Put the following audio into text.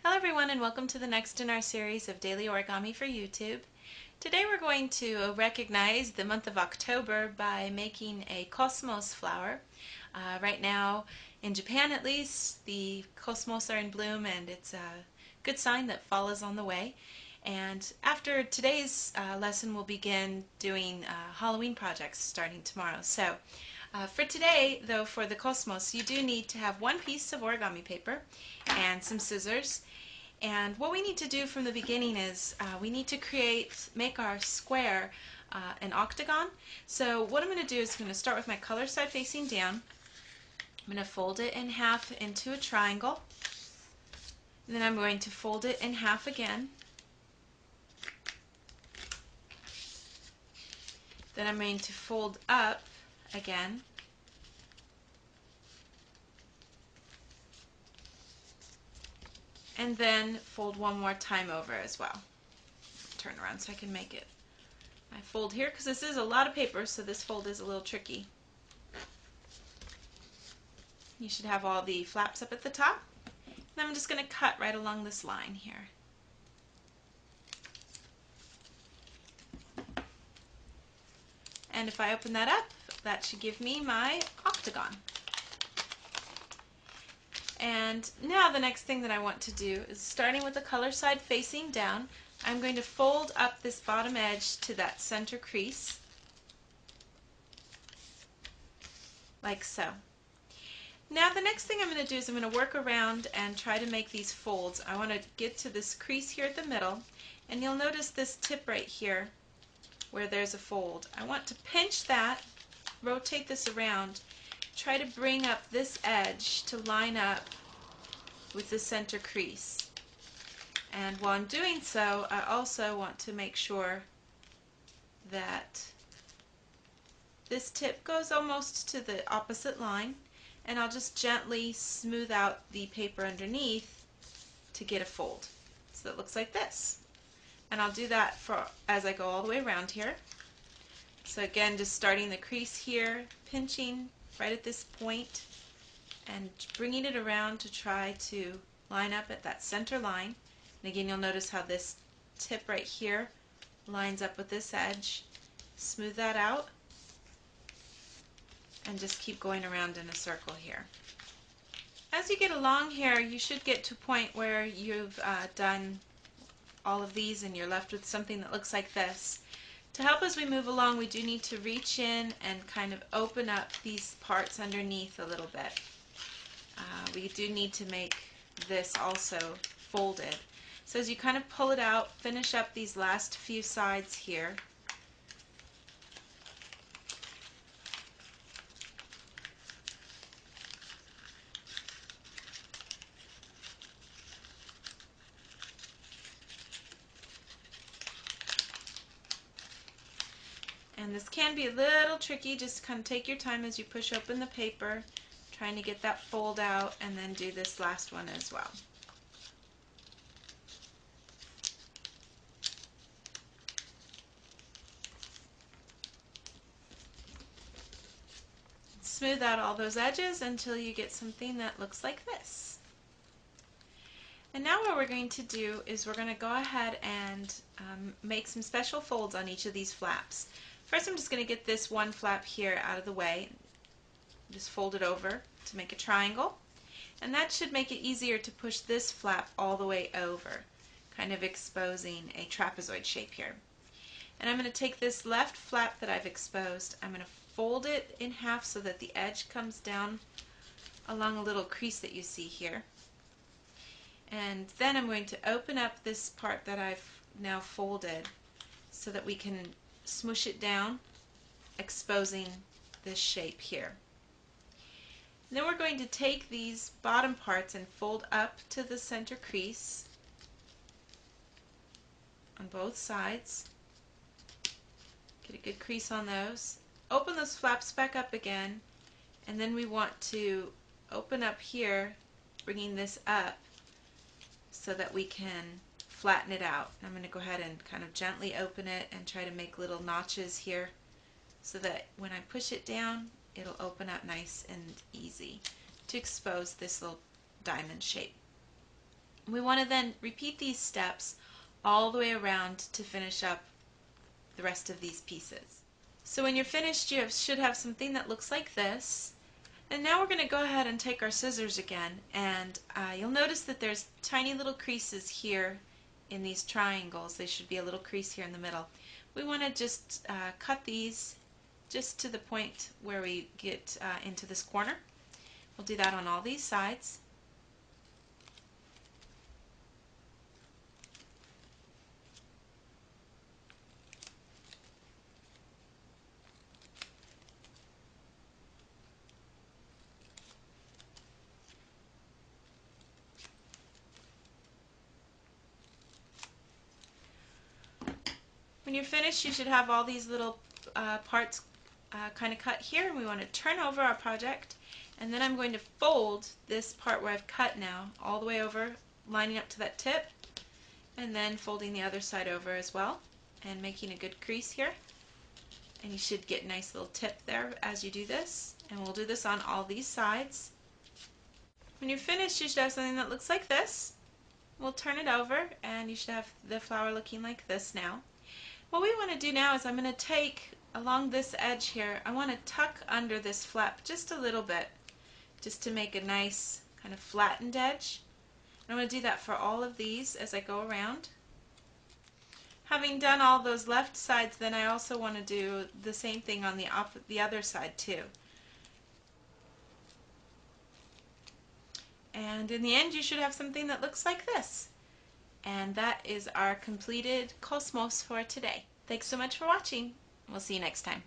Hello everyone and welcome to the next in our series of Daily Origami for YouTube. Today we're going to recognize the month of October by making a cosmos flower. Right now, in Japan at least, the cosmos are in bloom and it's a good sign that fall is on the way. And after today's lesson we'll begin doing Halloween projects starting tomorrow. So for today, though, for the cosmos, you do need to have one piece of origami paper and some scissors. And what we need to do from the beginning is we need to make our square an octagon. So what I'm going to do is I'm going to start with my color side facing down. I'm going to fold it in half into a triangle. And then I'm going to fold it in half again. Then I'm going to fold up again. And then fold one more time over as well. Turn around so I can make it. I fold here because this is a lot of paper, so this fold is a little tricky. You should have all the flaps up at the top. And I'm just going to cut right along this line here. And if I open that up, that should give me my octagon. And now the next thing that I want to do is, starting with the color side facing down, I'm going to fold up this bottom edge to that center crease, like so. Now the next thing I'm going to do is I'm going to work around and try to make these folds. I want to get to this crease here at the middle, and you'll notice this tip right here where there's a fold. I want to pinch that, rotate this around, try to bring up this edge to line up with the center crease. And while I'm doing so, I also want to make sure that this tip goes almost to the opposite line, and I'll just gently smooth out the paper underneath to get a fold. So it looks like this. And I'll do that as I go all the way around here. So again, just starting the crease here, pinching right at this point, and bringing it around to try to line up at that center line. And again, you'll notice how this tip right here lines up with this edge. Smooth that out and just keep going around in a circle here. As you get along here, you should get to a point where you've done all of these and you're left with something that looks like this. To help as we move along, we do need to reach in and kind of open up these parts underneath a little bit. We do need to make this also folded. So as you kind of pull it out, finish up these last few sides here. And this can be a little tricky, just kind of take your time as you push open the paper, trying to get that fold out, and then do this last one as well. Smooth out all those edges until you get something that looks like this. And now what we're going to do is we're going to go ahead and make some special folds on each of these flaps. First, I'm just going to get this one flap here out of the way. Just fold it over to make a triangle. And that should make it easier to push this flap all the way over, kind of exposing a trapezoid shape here. And I'm going to take this left flap that I've exposed, I'm going to fold it in half so that the edge comes down along a little crease that you see here. And then I'm going to open up this part that I've now folded so that we can smoosh it down, exposing this shape here. And then we're going to take these bottom parts and fold up to the center crease on both sides. Get a good crease on those. Open those flaps back up again, and then we want to open up here, bringing this up so that we can flatten it out. I'm going to go ahead and kind of gently open it and try to make little notches here so that when I push it down, it'll open up nice and easy to expose this little diamond shape. We want to then repeat these steps all the way around to finish up the rest of these pieces. So when you're finished, you should have something that looks like this. And now we're going to go ahead and take our scissors again, and you'll notice that there's tiny little creases here in these triangles. There should be a little crease here in the middle. We want to just cut these just to the point where we get into this corner. We'll do that on all these sides. When you're finished, you should have all these little parts kind of cut here, and we want to turn over our project, and then I'm going to fold this part where I've cut now all the way over, lining up to that tip, and then folding the other side over as well and making a good crease here. And you should get a nice little tip there as you do this, and we'll do this on all these sides. When you're finished, you should have something that looks like this. We'll turn it over, and you should have the flower looking like this now. What we want to do now is I'm going to take along this edge here, I want to tuck under this flap just a little bit, just to make a nice kind of flattened edge. And I'm going to do that for all of these as I go around. Having done all those left sides, then I also want to do the same thing on the other side too. And in the end, you should have something that looks like this. And that is our completed Cosmos for today. Thanks so much for watching. We'll see you next time.